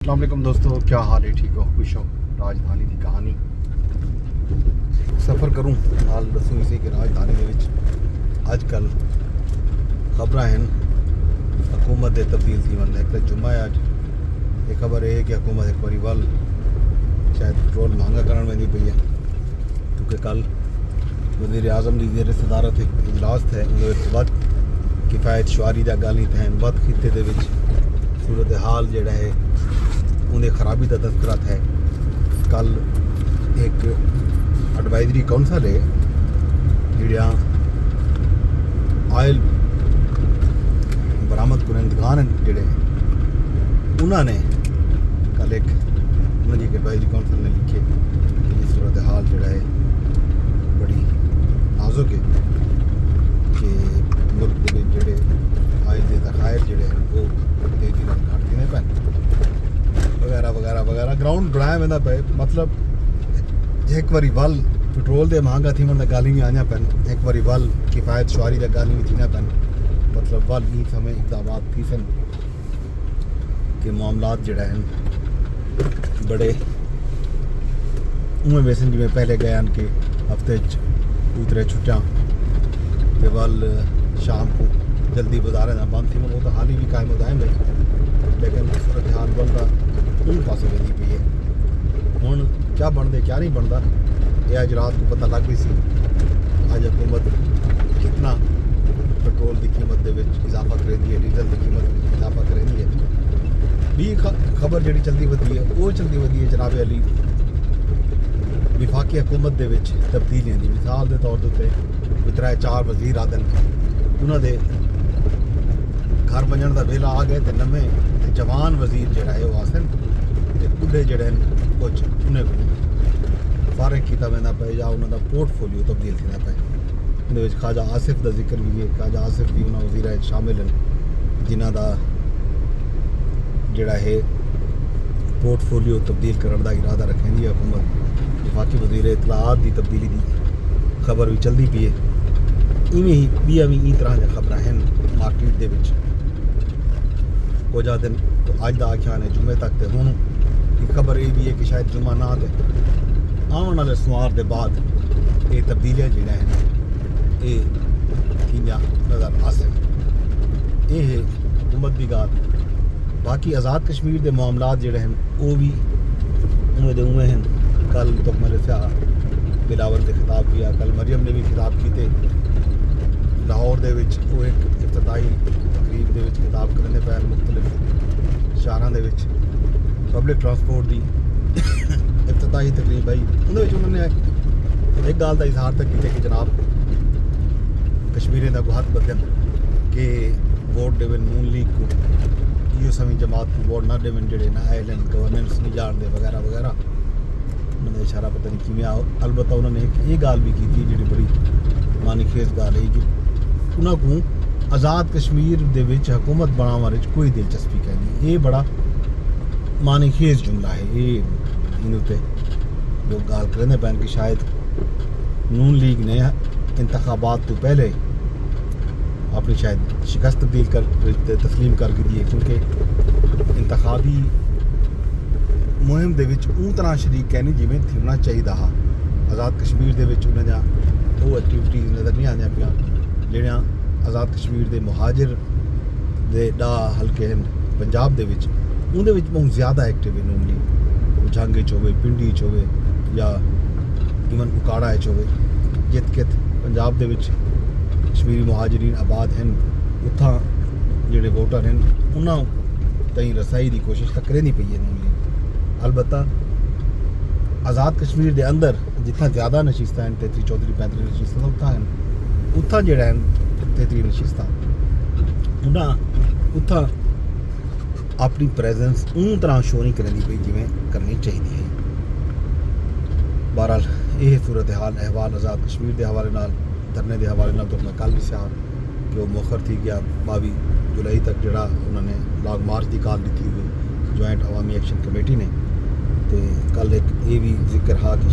السلام علیکم دوستو، کیا حال ہے؟ ٹھیک ہو؟ خوش ہو؟ راجدھانی کی کہانی سفر کروں نال دسوں اسی کہ راجدھانی دے وچ اج کل خبراں ہیں حکومت دے تبدیل تھی ون. ایک تو جمعہ ہے اج. یہ خبر ہے کہ حکومت ایک باری ول شاید پٹرول مہنگا کرن ویندی پئی ہے، کیونکہ کل وزیر اعظم دی زیر صدارت ایک اجلاس تھے. انہوں نے ود کفایت شعاری دا گالی تھین ود خطے دے وچ صورتحال جڑا ہے انہیں خرابی کا تذکرہ ہے. کل ایک ایڈوائزری کونسل ہے جڑیاں آئل برآمد کنندگان جڑے انہوں نے کل ایک انہوں کی ایڈوائزری کونسل نے لکھے کہ یہ صورتحال جڑا ہے بڑی نازک ہے کہ ملک کے جڑے آئل کے ذخائر جڑے ہیں وہ تیزی نال گھٹ دینے پے وغیرہ وغیرہ وغیرہ. گراؤنڈ بنایا ویندہ پے. مطلب ایک باری ول پٹرول دے مہنگا تھی من گالی بھی آنا پین، ایک باری ول کفایت شعاری دے گالی بھی تھینا پین. مطلب ول ہی سمے اقدامات تھی سن کہ معاملات جڑا ہیں بڑے اویں ویسن جی پہلے گئے ہیں کہ ہفتے دوسرے چھٹیاں تے ول شام کو جلدی بازاریں نہ بند تھی. وہ تو حال ہی بھی قائم ہوتا ہے لیکن صورتحال بنتا ان پاسے ویندی پئی ہے. ہوں کیا بنتے کیا نہیں بنتا یہ اج رات کو پتہ لگ گئی سی. اج حکومت کتنا پٹرول کی قیمت دے وچ اضافہ کرے دی ہے، ڈیزل کی قیمت میں اضافہ کرے دی ہے. بھی خبر جڑی چلتی ودی ہے وہ چلتی ودی ہے جناب علی وفاقی حکومت دے وچ تبدیلیاں دی. مثال دے طور تے کوئی 3-4 وزیر آدن انہوں دے گھر بنن دا ویلا آ گئے تے نویں جوان وزیر جڑا ہے وہ آسن تے بڈھے جڑے ہیں کچھ انہیں کو فارغ کیتا ویندا پے یا انہوں دا پورٹ فولیو تبدیل تھیندا پے. اندر وچ خواجہ آصف دا ذکر بھی ہے. خواجہ آصف بھی انہاں وزیراں وچ شامل ہیں جنہاں دا جڑا ہے پورٹ فولیو تبدیل کرن دا ارادہ رکھیں دی حکومت. وفاقی وزیر اطلاعات دی تبدیلی دی خبر بھی چلدی پئی ہے. ایویں ہی بھی ای طرح دی خبراں ہیں مارکیٹ دے وچ. کچھ دن تو اج دا آکھیا نے جمعے تک تے ہن ایک خبر یہ بھی ہے کہ شاید جمعہ نہ تے آن والے سوار دے بعد یہ تبدیلیاں جڑا ہیں یہ کیاں نظر آ سکن. یہ ہے حکومت دی گات. باقی آزاد کشمیر دے معاملات جڑے ہیں وہ بھی اویں دے اویں ہیں. کل تکمل سیاح بلاول نے خطاب کیا، کل مریم نے بھی خطاب کیتے. لاہور دے وچ وہ ایک افتتاحی تقریب دے وچ خطاب کرنے پے مختلف شہراں دے وچ پبلک ٹرانسپورٹ دی افتتاحی تقریب آئی. انہوں نے ایک گال کا اظہار تک کیا کہ جناب کشمیری کا ہاتھ بدن کہ ووٹ ڈیون نون لیگ کو یہ سمی جماعت کو ووٹ نہ ڈیون جڑے نہ آئے لین گورننس نہیں جان دے وغیرہ وغیرہ. انہوں نے اشارہ پتہ نہیں کیویں. البتہ انہوں نے ایک یہ گال بھی کی تھی جڑی بڑی معنی خیز گال ہے کہ انہوں کو آزاد کشمیر دے وچ حکومت بناون وچ کوئی دلچسپی کہ نہیں. یہ بڑا معنی خیز جملہ ہے. یہ انہوں تے لوگ گال کرنے پہن کہ شاید نون لیگ نے انتخابات تو پہلے اپنی شاید شکست تبدیل کر تسلیم کر کے دیے، کیونکہ انتخابی مہم دے وچ اون طرح شریک کہنی جویں تھینا چاہیے تھا. آزاد کشمیر دے وچ انہاں دا وہ ایکٹیویٹیز نظر نہیں آندیاں پیاں جہڑیاں آزاد کشمیر دے مہاجر دے ڈا حلقے ہیں پنجاب دے وچ اندر بہت زیادہ ایکٹیو ہے نون لیگ. جھانگے ہوے، پنڈی ہوے یا ایون اکاڑا ہوے، جت کت پنجاب دے وچ کشمیری مہاجرین آباد ہیں اتھاں جڑے ووٹر ہیں انہاں تئیں رسائی دی کوشش تک کرنی پئی ہے نون لیگ. البتہ آزاد کشمیر دے اندر جتنا زیادہ نشستاں ہیں 33 34 35 نشستاں اتھاں ہیں اتھاں جڑا ہیں 33 نشستاں انہاں اتھاں اپنی پریزنس اون طرح شو نہیں کرنی پئی جویں کرنی چاہیے ہے. بہرحال یہ صورتحال احوال آزاد کشمیر دے حوالے نال دھرنے دے حوالے نال تو میں کل بھی سیاح کہ وہ مؤخر تھی گیا 22 جولائی تک جڑا انہوں نے لانگ مارچ کی کال دیتی ہوئی جوائنٹ عوامی ایکشن کمیٹی نے. تو کل ایک یہ بھی ذکر ہا کہ